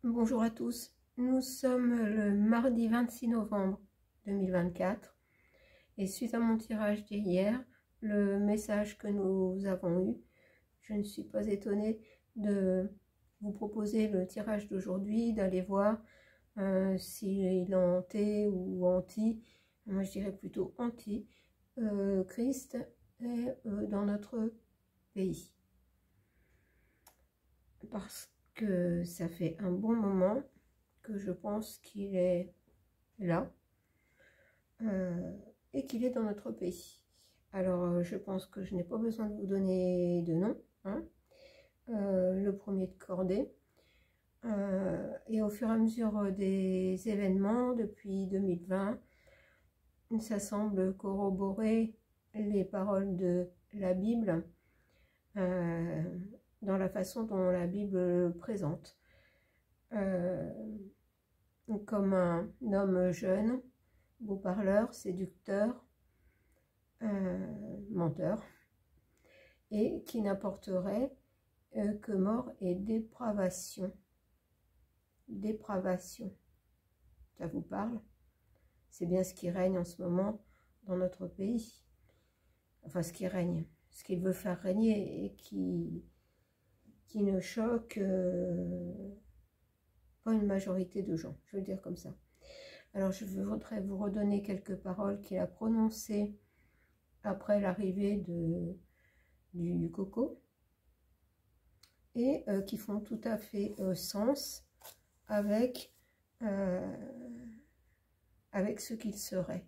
Bonjour à tous, nous sommes le mardi 26 novembre 2024 et suite à mon tirage d'hier, le message que nous avons eu, je ne suis pas étonnée de vous proposer le tirage d'aujourd'hui, d'aller voir s'il est hanté ou anti, moi je dirais plutôt anti, Christ est dans notre pays. Parce que ça fait un bon moment que je pense qu'il est là et qu'il est dans notre pays. Alors je pense que je n'ai pas besoin de vous donner de nom, hein. Le premier de cordée. Et au fur et à mesure des événements depuis 2020, ça semble corroborer les paroles de la Bible dans la façon dont la Bible présente. Comme un homme jeune, beau parleur, séducteur, menteur, et qui n'apporterait que mort et dépravation. Dépravation, ça vous parle? C'est bien ce qui règne en ce moment dans notre pays. Enfin, ce qui règne, ce qu'il veut faire régner et qui ne choque pas une majorité de gens, je veux dire comme ça. Alors je voudrais vous redonner quelques paroles qu'il a prononcées après l'arrivée du coco et qui font tout à fait sens avec ce qu'il serait.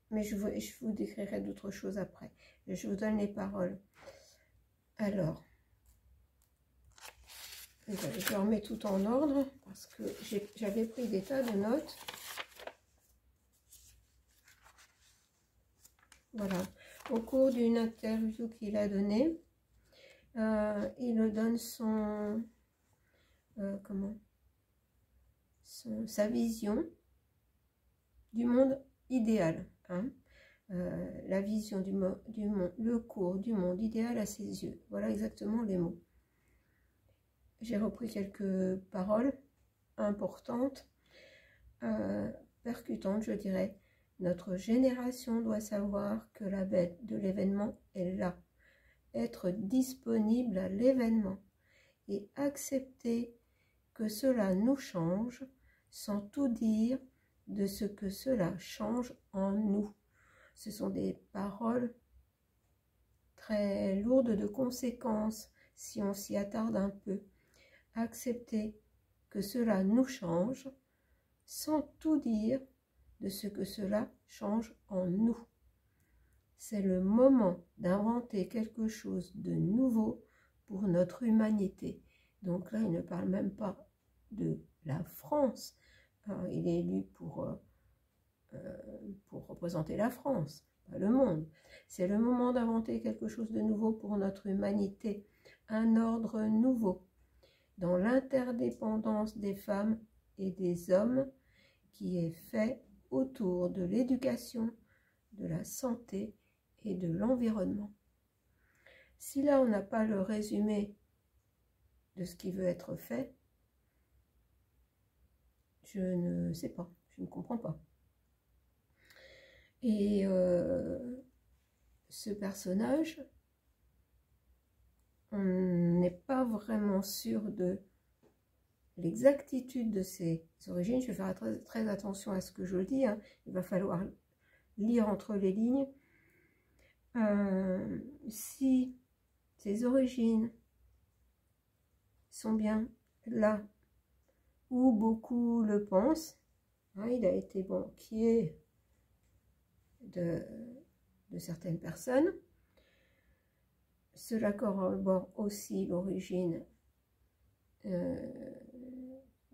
Mais je vous décrirai d'autres choses après. Je vous donne les paroles. Alors, je remets tout en ordre parce que j'avais pris des tas de notes. Voilà. Au cours d'une interview qu'il a donnée, il donne sa vision du monde idéal. Hein. La vision du monde, le cours du monde idéal à ses yeux. Voilà exactement les mots. J'ai repris quelques paroles importantes, percutantes, je dirais. Notre génération doit savoir que la bête de l'événement est là. Être disponible à l'événement et accepter que cela nous change sans tout dire de ce que cela change en nous. Ce sont des paroles très lourdes de conséquences si on s'y attarde un peu. Accepter que cela nous change sans tout dire de ce que cela change en nous. C'est le moment d'inventer quelque chose de nouveau pour notre humanité. Donc là, il ne parle même pas de la France. Il est élu pour représenter la France, pas le monde. C'est le moment d'inventer quelque chose de nouveau pour notre humanité. Un ordre nouveau dans l'interdépendance des femmes et des hommes qui est fait autour de l'éducation, de la santé et de l'environnement. Si là on n'a pas le résumé de ce qui veut être fait, je ne sais pas, je ne comprends pas. Et ce personnage, on n'est pas vraiment sûr de l'exactitude de ses origines. Je vais faire très attention à ce que je dis, hein. Il va falloir lire entre les lignes. Si ses origines sont bien là où beaucoup le pensent, hein, il a été banquier de certaines personnes. Cela corrobore aussi l'origine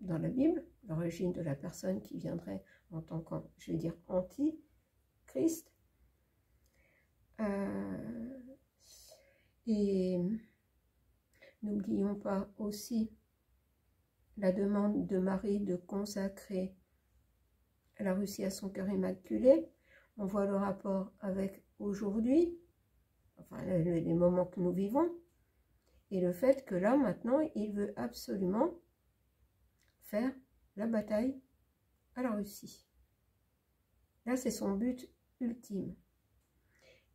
dans la Bible, l'origine de la personne qui viendrait en tant que, je vais dire, anti-Christ. Et n'oublions pas aussi la demande de Marie de consacrer la Russie à son cœur immaculé. On voit le rapport avec aujourd'hui, enfin les moments que nous vivons, et le fait que là maintenant il veut absolument faire la bataille à la Russie. Là, c'est son but ultime.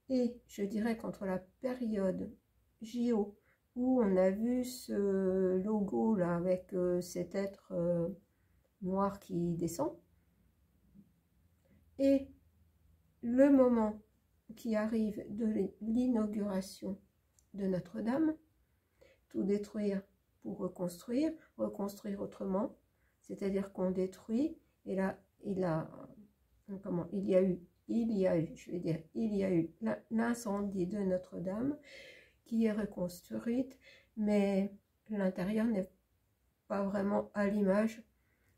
Et je dirais qu'entre la période JO, où on a vu ce logo là avec cet être noir qui descend, et le moment qui arrive de l'inauguration de Notre-Dame, tout détruire pour reconstruire, reconstruire autrement, c'est-à-dire qu'on détruit, et là, il y a eu l'incendie de Notre-Dame qui est reconstruite, mais l'intérieur n'est pas vraiment à l'image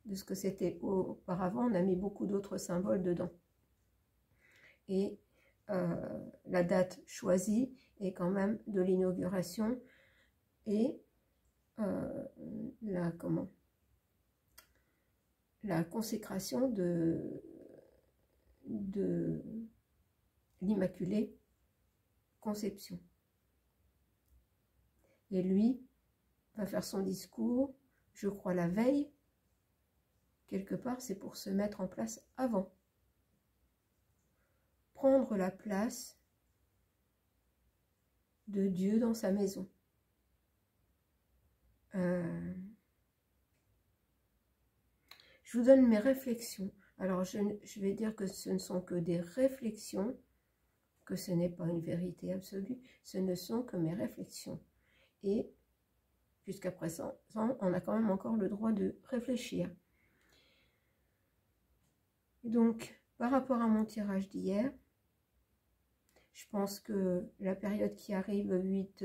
de ce que c'était auparavant. On a mis beaucoup d'autres symboles dedans. Et la date choisie est quand même de l'inauguration et la consécration de l'Immaculée Conception. Et lui va faire son discours, je crois, la veille. Quelque part, c'est pour se mettre en place avant. Prendre la place de Dieu dans sa maison. Je vous donne mes réflexions. Alors, je vais dire que ce ne sont que des réflexions, que ce n'est pas une vérité absolue, ce ne sont que mes réflexions. Et jusqu'à présent, on a quand même encore le droit de réfléchir. Donc, par rapport à mon tirage d'hier, je pense que la période qui arrive le 8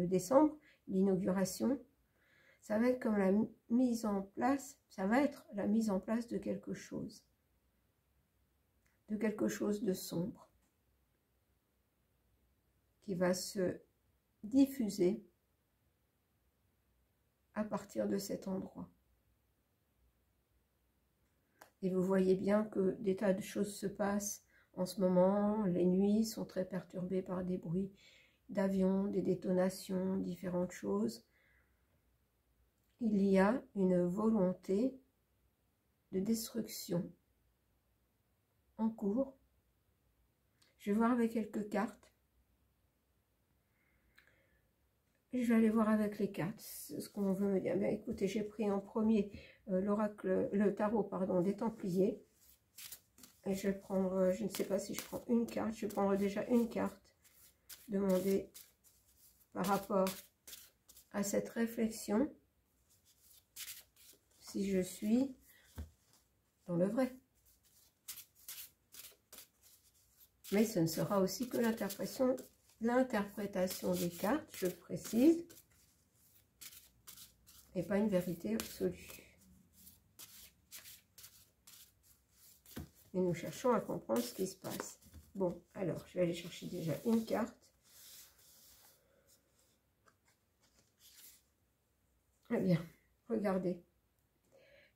décembre, l'inauguration, ça va être comme la mise en place, ça va être la mise en place de quelque chose de sombre, qui va se diffuser à partir de cet endroit. Et vous voyez bien que des tas de choses se passent en ce moment. Les nuits sont très perturbées par des bruits d'avions, des détonations, différentes choses. Il y a une volonté de destruction en cours. Je vais voir avec quelques cartes. Je vais aller voir avec les cartes ce qu'on veut me dire. Bien, écoutez, j'ai pris en premier l'oracle, le tarot, pardon, des Templiers. Et je vais prendre, je ne sais pas si je prends une carte. Je vais prendre déjà une carte. Demander par rapport à cette réflexion si je suis dans le vrai. Mais ce ne sera aussi que l'interprétation des cartes, je précise, et pas une vérité absolue. Et nous cherchons à comprendre ce qui se passe. Bon, alors, je vais aller chercher déjà une carte. Eh bien, regardez.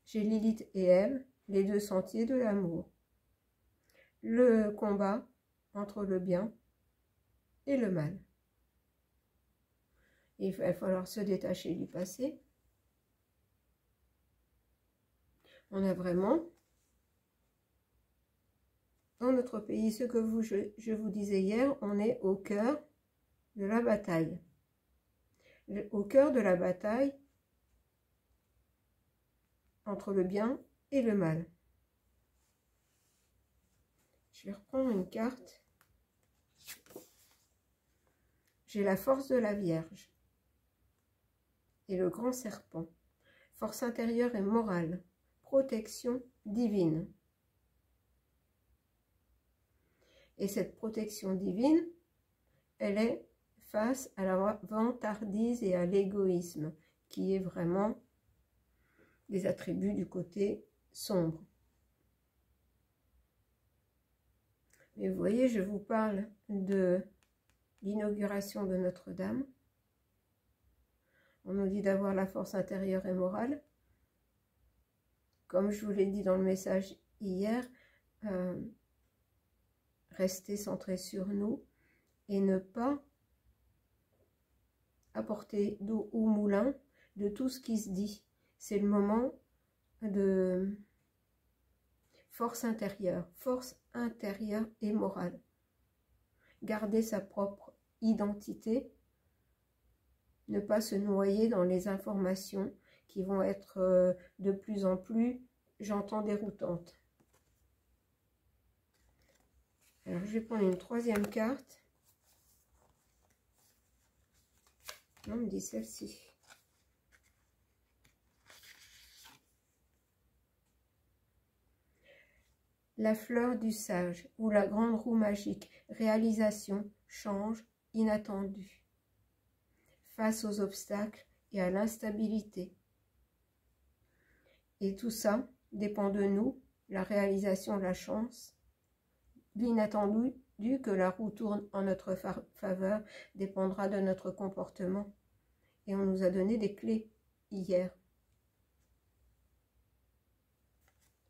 J'ai Lilith et Ève, les deux sentiers de l'amour. Le combat entre le bien et le mal. Il va falloir se détacher du passé. On a vraiment, dans notre pays, ce que je vous disais hier, on est au cœur de la bataille. Au cœur de la bataille entre le bien et le mal. Je vais reprendre une carte. J'ai la force de la Vierge et le grand serpent. Force intérieure et morale. Protection divine. Et cette protection divine, elle est face à la vantardise et à l'égoïsme, qui est vraiment des attributs du côté sombre. Mais vous voyez, je vous parle de l'inauguration de Notre-Dame. On nous dit d'avoir la force intérieure et morale. Comme je vous l'ai dit dans le message hier, rester centré sur nous et ne pas apporter d'eau au moulin de tout ce qui se dit. C'est le moment de force intérieure et morale. Garder sa propre identité, ne pas se noyer dans les informations qui vont être de plus en plus, j'entends, déroutantes. Alors, je vais prendre une troisième carte. Non, on me dit celle-ci. La fleur du sage ou la grande roue magique, réalisation, change, inattendu. Face aux obstacles et à l'instabilité. Et tout ça dépend de nous, la réalisation, la chance, l'inattendu, que la roue tourne en notre faveur, dépendra de notre comportement. Et on nous a donné des clés hier.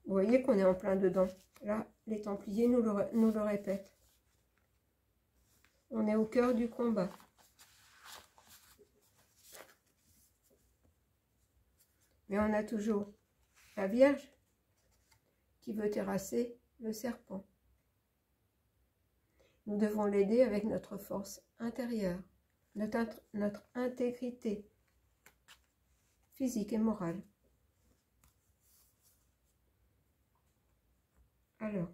Vous voyez qu'on est en plein dedans. Là, les Templiers nous le répètent. On est au cœur du combat. Mais on a toujours la Vierge qui veut terrasser le serpent. Nous devons l'aider avec notre force intérieure, notre intégrité physique et morale. Alors,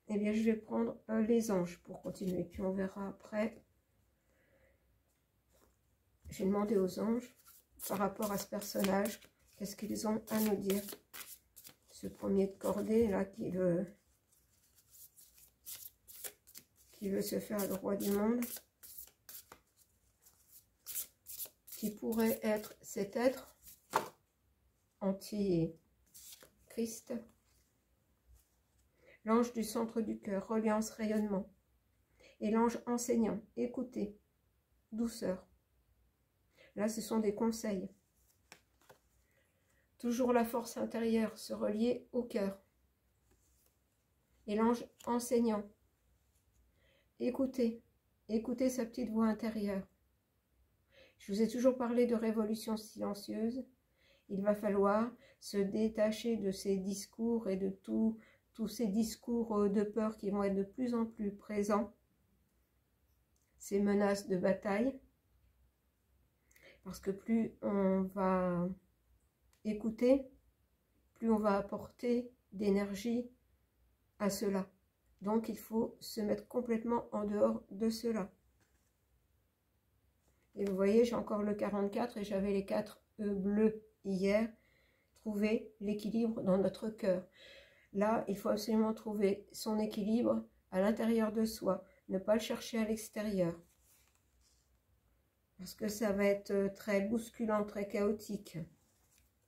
eh bien, je vais prendre les anges pour continuer, puis on verra après. J'ai demandé aux anges, par rapport à ce personnage, qu'est-ce qu'ils ont à nous dire. Ce premier de cordée, là, qui veut se faire le roi du monde, qui pourrait être cet être anti-Christ. L'ange du centre du cœur, reliance, rayonnement. Et l'ange enseignant, écoutez, douceur. Là, ce sont des conseils. Toujours la force intérieure, se relier au cœur. Et l'ange enseignant, écoutez sa petite voix intérieure. Je vous ai toujours parlé de révolution silencieuse. Il va falloir se détacher de ces discours et de tous ces discours de peur qui vont être de plus en plus présents. Ces menaces de bataille. Parce que plus on va écouter, plus on va apporter d'énergie à cela. Donc il faut se mettre complètement en dehors de cela. Et vous voyez, j'ai encore le 44 et j'avais les 4 bleus hier. Trouver l'équilibre dans notre cœur. Là, il faut absolument trouver son équilibre à l'intérieur de soi. Ne pas le chercher à l'extérieur. Parce que ça va être très bousculant, très chaotique.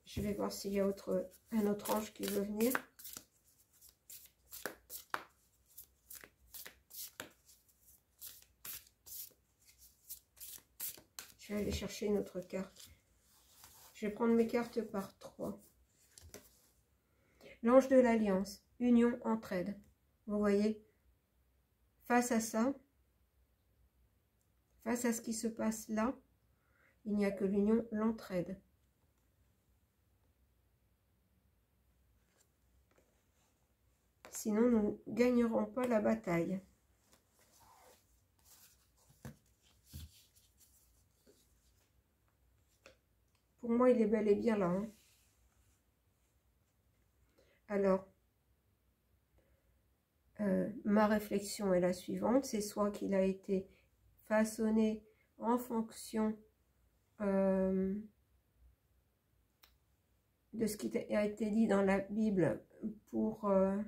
Je vais voir s'il y a un autre ange qui veut venir. Je vais aller chercher une autre carte. Je vais prendre mes cartes par 3. L'ange de l'alliance, union, entraide. Vous voyez, face à ça, face à ce qui se passe là, il n'y a que l'union, l'entraide. Sinon, nous ne gagnerons pas la bataille. Pour moi, il est bel et bien là. Hein. Alors, ma réflexion est la suivante. C'est soit qu'il a été façonné en fonction de ce qui a été dit dans la Bible pour le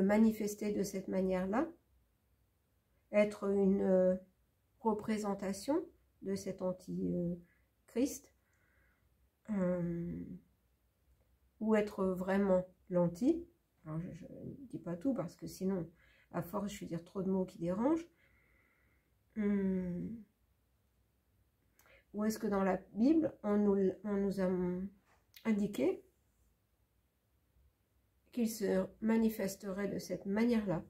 manifester de cette manière-là, être une représentation de cet anti-Christ, ou être vraiment l'anti. Alors je ne dis pas tout parce que sinon, à force, je vais dire trop de mots qui dérangent. Ou est-ce que dans la Bible, on nous a indiqué qu'il se manifesterait de cette manière-là,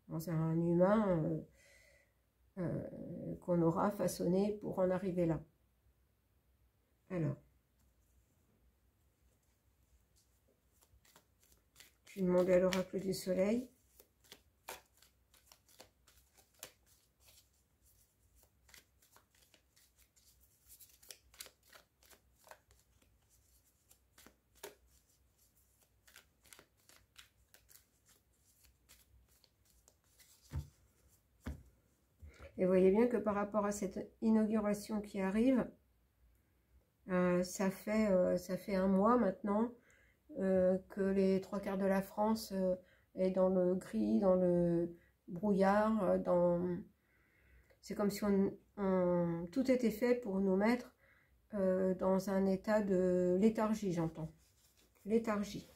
dans un humain qu'on aura façonné pour en arriver là. Alors, je vais demander à l'oracle du soleil. Et vous voyez bien que par rapport à cette inauguration qui arrive, ça fait un mois maintenant que les trois quarts de la France est dans le gris, dans le brouillard, c'est comme si tout était fait pour nous mettre dans un état de léthargie, j'entends. Léthargie.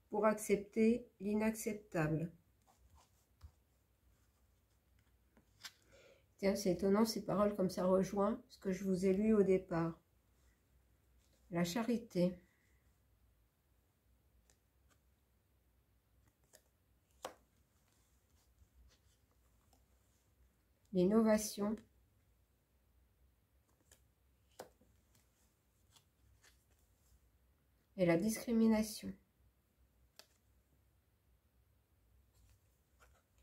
Pour accepter l'inacceptable. Tiens, c'est étonnant, ces paroles comme ça rejoint ce que je vous ai lu au départ. La charité. L'innovation. Et la discrimination.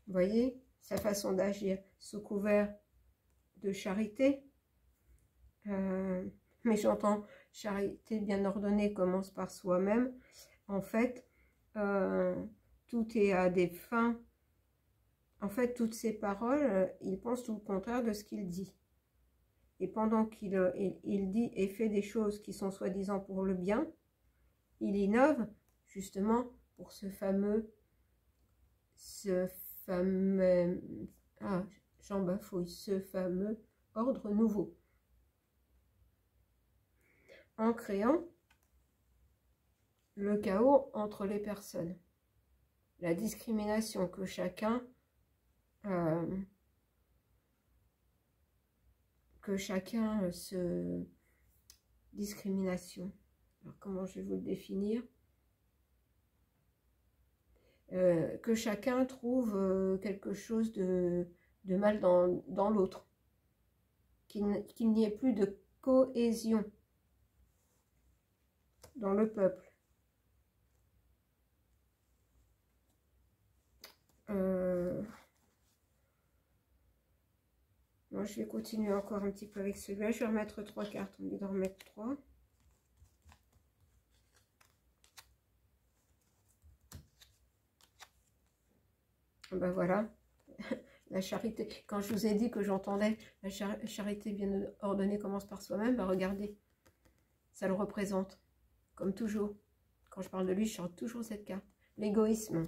Vous voyez sa façon d'agir sous couvert de charité. Mais j'entends charité bien ordonnée commence par soi-même. En fait, tout est à des fins. En fait, toutes ces paroles, il pense tout le contraire de ce qu'il dit. Et pendant qu'il dit et fait des choses qui sont soi-disant pour le bien, il innove justement pour ce fameux j'en bafouille, ce fameux ordre nouveau. En créant le chaos entre les personnes, la discrimination que chacun se discrimination. Alors comment je vais vous le définir? Que chacun trouve quelque chose de mal dans l'autre, qu'il n'y ait plus de cohésion dans le peuple. Moi, je vais continuer encore un petit peu avec celui-là. Je vais remettre 3 cartes, au lieu d'en remettre 3. Ben voilà, la charité. Quand je vous ai dit que j'entendais la charité bien ordonnée commence par soi-même, ben regardez, ça le représente, comme toujours. Quand je parle de lui, je chante toujours cette carte. L'égoïsme.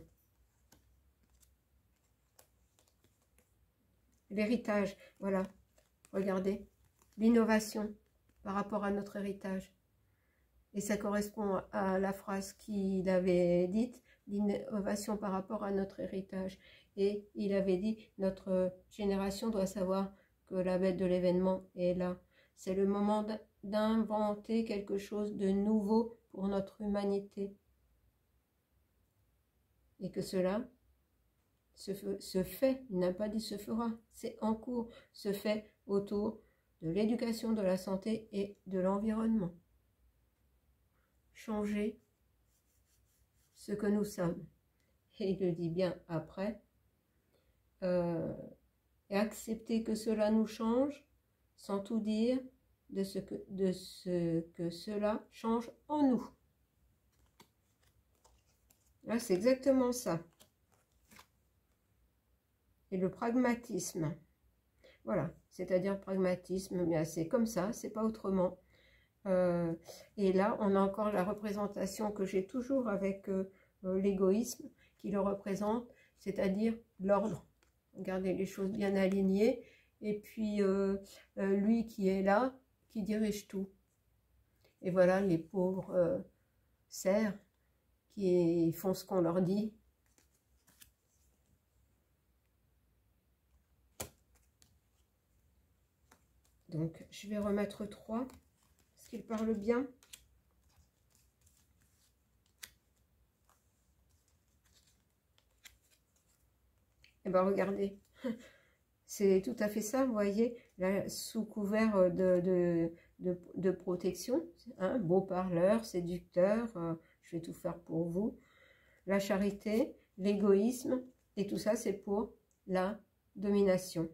L'héritage, voilà, regardez. L'innovation par rapport à notre héritage. Et ça correspond à la phrase qu'il avait dite, l'innovation par rapport à notre héritage. Et il avait dit, notre génération doit savoir que la bête de l'événement est là. C'est le moment d'inventer quelque chose de nouveau pour notre humanité. Et que cela se fait, il n'a pas dit se fera, c'est en cours, se fait autour de l'éducation, de la santé et de l'environnement. Changer ce que nous sommes. Et il le dit bien après. Et accepter que cela nous change sans tout dire de ce que cela change en nous. Là, c'est exactement ça. Et le pragmatisme. Voilà, c'est-à-dire pragmatisme, mais c'est comme ça, c'est pas autrement. Et là, on a encore la représentation que j'ai toujours avec l'égoïsme, qui le représente, c'est-à-dire l'ordre. Regardez les choses bien alignées, et puis lui qui est là, qui dirige tout. Et voilà les pauvres serfs qui font ce qu'on leur dit. Donc, je vais remettre 3. Est-ce qu'il parle bien? Eh bien, regardez. C'est tout à fait ça, vous voyez, là, sous couvert de protection, hein, beau parleur, séducteur, je vais tout faire pour vous. La charité, l'égoïsme, et tout ça, c'est pour la domination.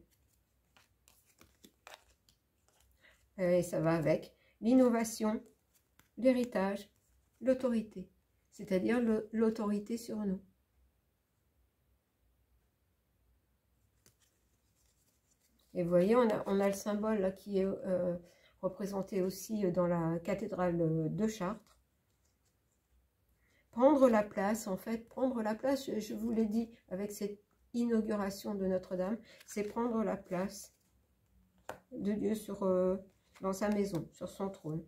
Et ça va avec l'innovation, l'héritage, l'autorité, c'est-à-dire l'autorité sur nous. Et vous voyez, on a le symbole là, qui est représenté aussi dans la cathédrale de Chartres. Prendre la place, en fait, prendre la place, je vous l'ai dit avec cette inauguration de Notre-Dame, c'est prendre la place de Dieu dans sa maison, sur son trône.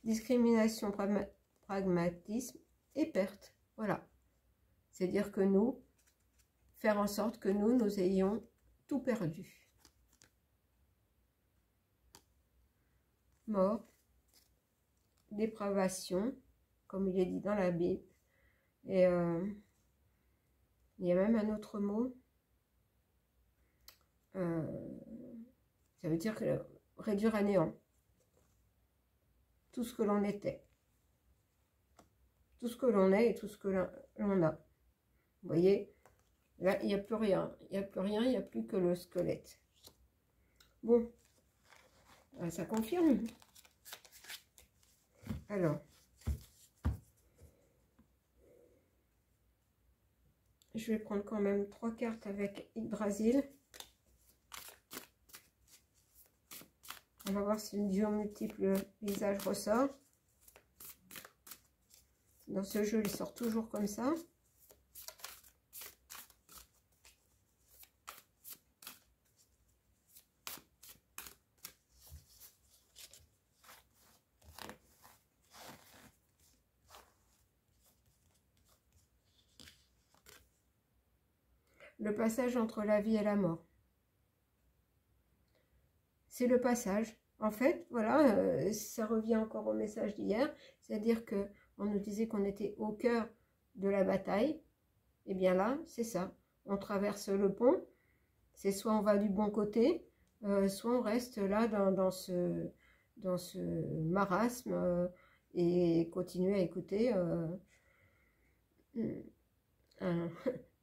Discrimination, pragmatisme et perte. Voilà. C'est-à-dire que nous, faire en sorte que nous ayons tout perdu. Mort, dépravation, comme il est dit dans la Bible. Et il y a même un autre mot. Ça veut dire que réduire à néant tout ce que l'on était. Tout ce que l'on est et tout ce que l'on a. Vous voyez, là, il n'y a plus rien. Il n'y a plus rien, il n'y a plus que le squelette. Bon, ça confirme. Alors, je vais prendre quand même 3 cartes avec Yggdrasil. On va voir si le dieu multiple visage ressort. Dans ce jeu, il sort toujours comme ça. Le passage entre la vie et la mort. C'est le passage. En fait, voilà, ça revient encore au message d'hier. C'est-à-dire que on nous disait qu'on était au cœur de la bataille. Et bien là, c'est ça. On traverse le pont. C'est soit on va du bon côté, soit on reste là dans ce marasme et continuer à écouter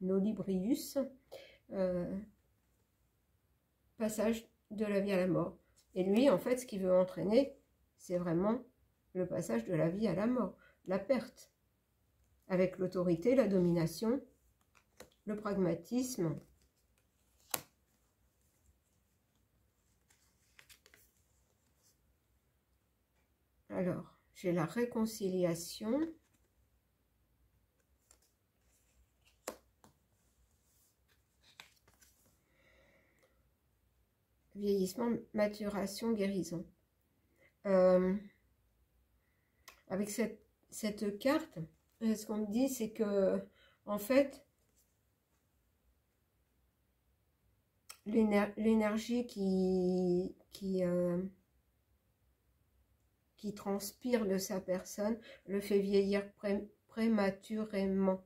Nolibrius, passage de la vie à la mort. Et lui, en fait, ce qu'il veut entraîner, c'est vraiment le passage de la vie à la mort, la perte, avec l'autorité, la domination, le pragmatisme. Alors, j'ai la réconciliation. Vieillissement, maturation, guérison. Avec cette carte, ce qu'on me dit, c'est que, en fait, l'énergie qui transpire de sa personne le fait vieillir prématurément.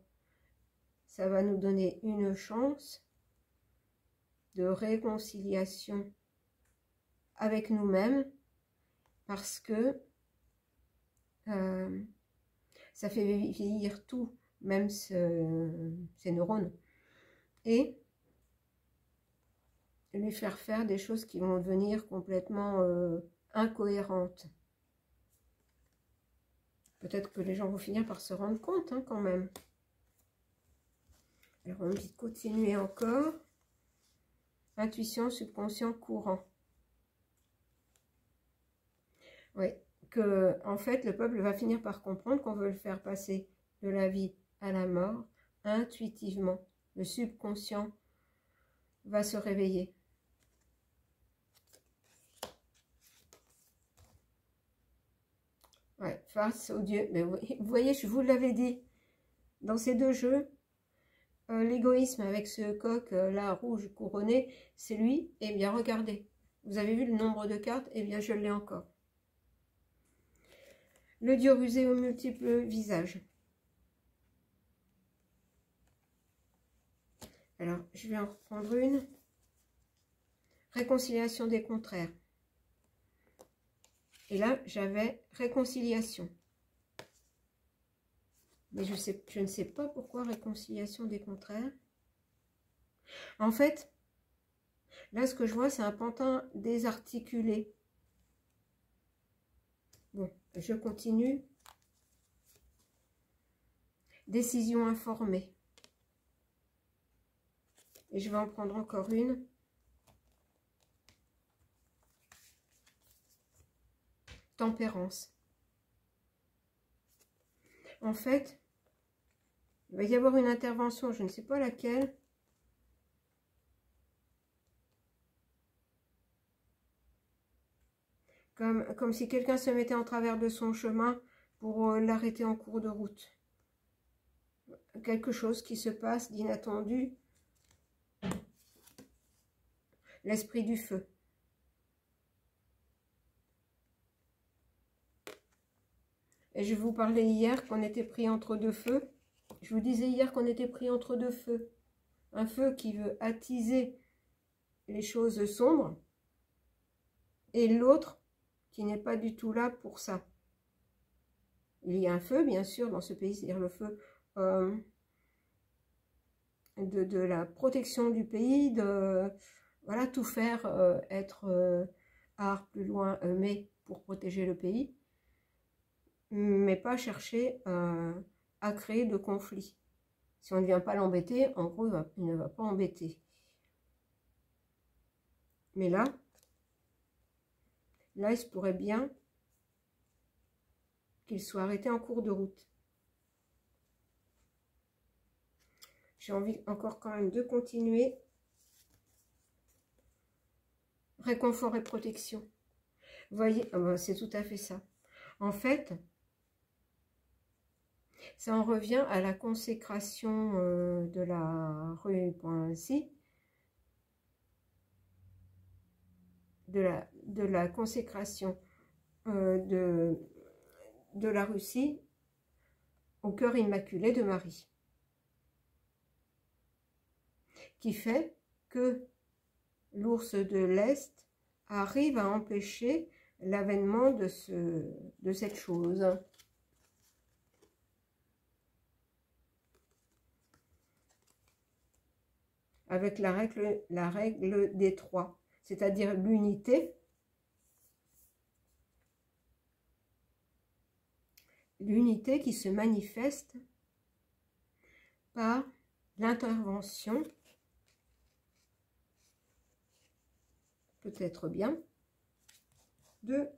Ça va nous donner une chance de réconciliation avec nous-mêmes parce que ça fait vieillir tout, même ces neurones, et lui faire faire des choses qui vont devenir complètement incohérentes. Peut-être que les gens vont finir par se rendre compte, hein, quand même. Alors on me dit de continuer encore. Intuition, subconscient, courant. Oui, que en fait le peuple va finir par comprendre qu'on veut le faire passer de la vie à la mort intuitivement. Le subconscient va se réveiller. Ouais, face au Dieu. Mais vous voyez, je vous l'avais dit, dans ces deux jeux, l'égoïsme avec ce coq là rouge couronné, c'est lui. Eh bien, regardez, vous avez vu le nombre de cartes? Eh bien, je l'ai encore. Le Dieu rusé aux multiples visages. Alors, je vais en reprendre une. réconciliation des contraires. Et là, j'avais réconciliation. Mais je ne sais pas pourquoi réconciliation des contraires. En fait, là, ce que je vois, c'est un pantin désarticulé. Bon, je continue. Décision informée. Et je vais en prendre encore une. Tempérance. En fait, il va y avoir une intervention, je ne sais pas laquelle. Comme si quelqu'un se mettait en travers de son chemin pour l'arrêter en cours de route. Quelque chose qui se passe d'inattendu. L'esprit du feu. Et je vous parlais hier qu'on était pris entre deux feux. Je vous disais hier qu'on était pris entre deux feux. Un feu qui veut attiser les choses sombres. Et l'autre qui n'est pas du tout là pour ça. Il y a un feu, bien sûr, dans ce pays, c'est-à-dire le feu de la protection du pays, de voilà, tout faire, être art plus loin, mais pour protéger le pays, mais pas chercher à créer de conflits. Si on ne vient pas l'embêter, en gros, il ne va pas embêter. Mais là, il se pourrait bien qu'il soit arrêté en cours de route. J'ai envie encore quand même de continuer. Réconfort et protection. Vous voyez, c'est tout à fait ça. En fait, ça en revient à la consécration de la rue Poincy, de la consécration de la Russie au cœur immaculé de Marie, qui fait que l'ours de l'Est arrive à empêcher l'avènement de cette chose. Avec la règle des trois, c'est-à-dire l'unité, qui se manifeste par l'intervention, peut-être bien, de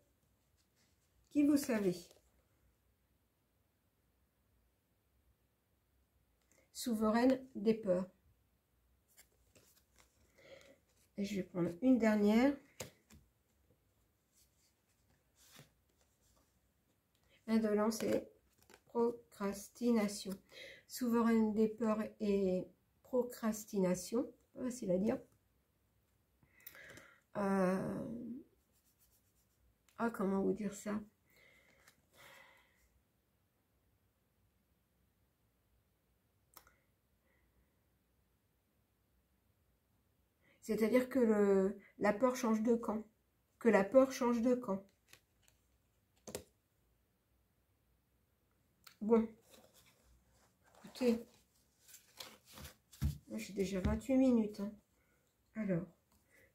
qui vous savez. Souveraine des peurs. Et je vais prendre une dernière. Indolence et procrastination. Souveraine des peurs et procrastination. Pas facile à dire. Comment vous dire ça? C'est-à-dire que la peur change de camp. Que la peur change de camp. Bon. Écoutez. J'ai déjà 28 minutes. Hein. Alors,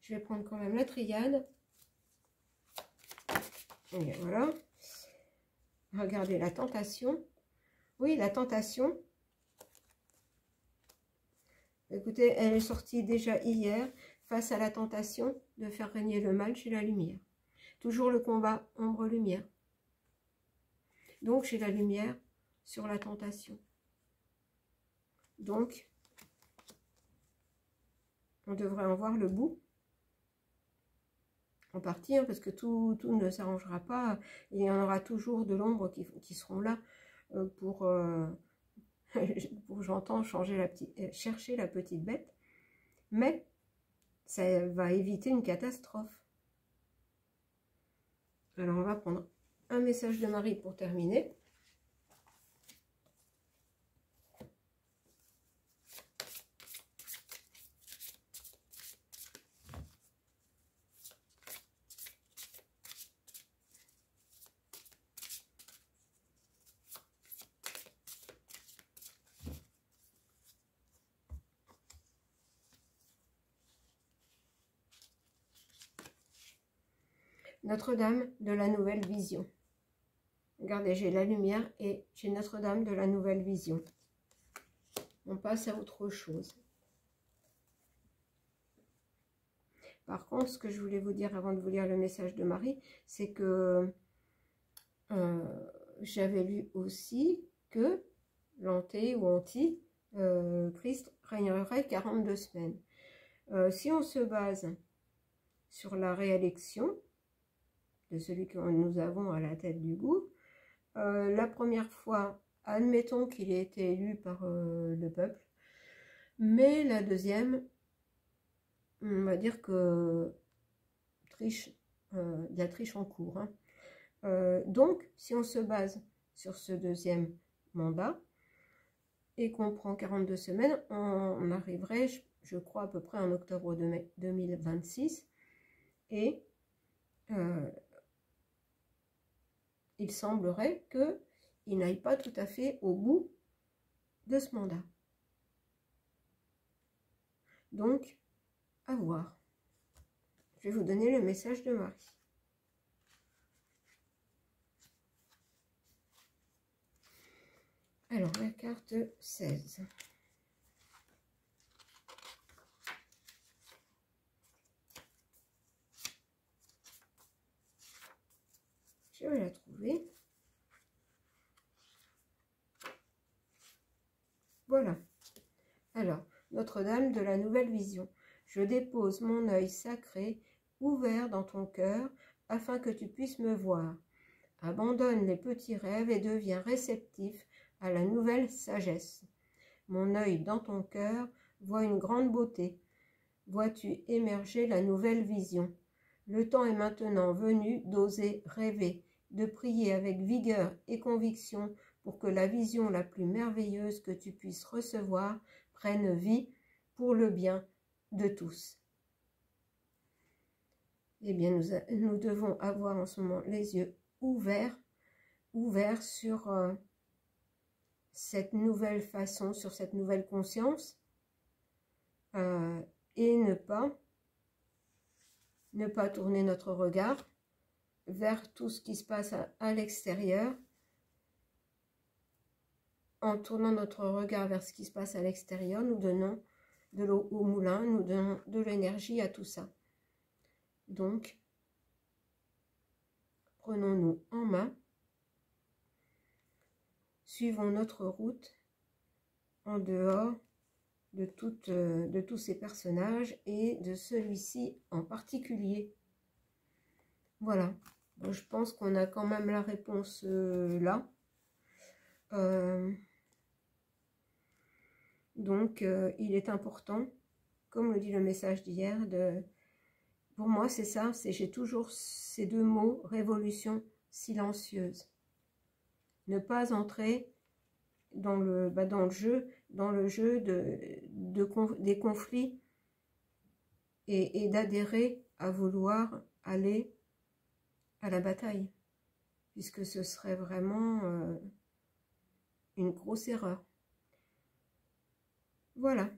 je vais prendre quand même la triade. Et voilà. Regardez la tentation. Oui, la tentation. Écoutez, elle est sortie déjà hier, face à la tentation de faire régner le mal chez la lumière. Toujours le combat ombre-lumière. Donc, j'ai la lumière sur la tentation. Donc, on devrait en voir le bout. En partie, hein, parce que tout ne s'arrangera pas. Il y en aura toujours de l'ombre qui seront là pour j'entends, chercher la petite bête, mais ça va éviter une catastrophe. Alors, on va prendre un message de Marie pour terminer. Notre-Dame de la Nouvelle Vision. Regardez, j'ai la lumière et j'ai Notre-Dame de la Nouvelle Vision. On passe à autre chose. Par contre, ce que je voulais vous dire avant de vous lire le message de Marie, c'est que j'avais lu aussi que l'anté ou anti, Christ régnerait 42 semaines. Si on se base sur la réélection de celui que nous avons à la tête du gouffre, la première fois, admettons qu'il ait été élu par le peuple, mais la deuxième, on va dire que triche, il y a triche en cours. Hein. Donc, si on se base sur ce deuxième mandat et qu'on prend 42 semaines, on arriverait, je crois, à peu près en octobre 2026. Et il semblerait qu'il n'aille pas tout à fait au bout de ce mandat. Donc, à voir. Je vais vous donner le message de Marie. Alors, la carte 16. Je vais la trouver. Voilà. Alors, Notre-Dame de la Nouvelle Vision. Je dépose mon œil sacré ouvert dans ton cœur afin que tu puisses me voir. Abandonne les petits rêves et deviens réceptif à la nouvelle sagesse. Mon œil dans ton cœur voit une grande beauté. Vois-tu émerger la nouvelle vision. Le temps est maintenant venu d'oser rêver, de prier avec vigueur et conviction pour que la vision la plus merveilleuse que tu puisses recevoir prenne vie pour le bien de tous. Eh bien, nous devons avoir en ce moment les yeux ouverts sur cette nouvelle façon, sur cette nouvelle conscience, et ne pas tourner notre regard vers tout ce qui se passe à l'extérieur. En tournant notre regard vers ce qui se passe à l'extérieur, nous donnons de l'eau au moulin, nous donnons de l'énergie à tout ça. Donc, prenons-nous en main, suivons notre route en dehors de tous ces personnages et de celui-ci en particulier. Voilà, bon, je pense qu'on a quand même la réponse là. Donc, il est important, comme le dit le message d'hier, pour moi c'est ça, j'ai toujours ces deux mots, révolution silencieuse. Ne pas entrer dans le jeu des conflits et d'adhérer à vouloir aller à la bataille, puisque ce serait vraiment une grosse erreur. Voilà.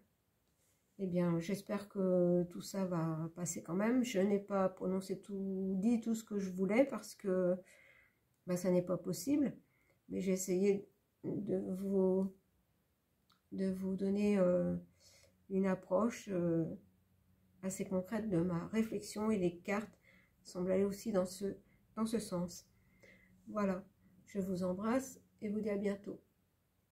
Eh bien, j'espère que tout ça va passer quand même. Je n'ai pas prononcé dit tout ce que je voulais parce que ça n'est pas possible. Mais j'ai essayé de vous donner une approche assez concrète de ma réflexion, et les cartes semblent aller aussi dans ce sens. Voilà, je vous embrasse et vous dis à bientôt.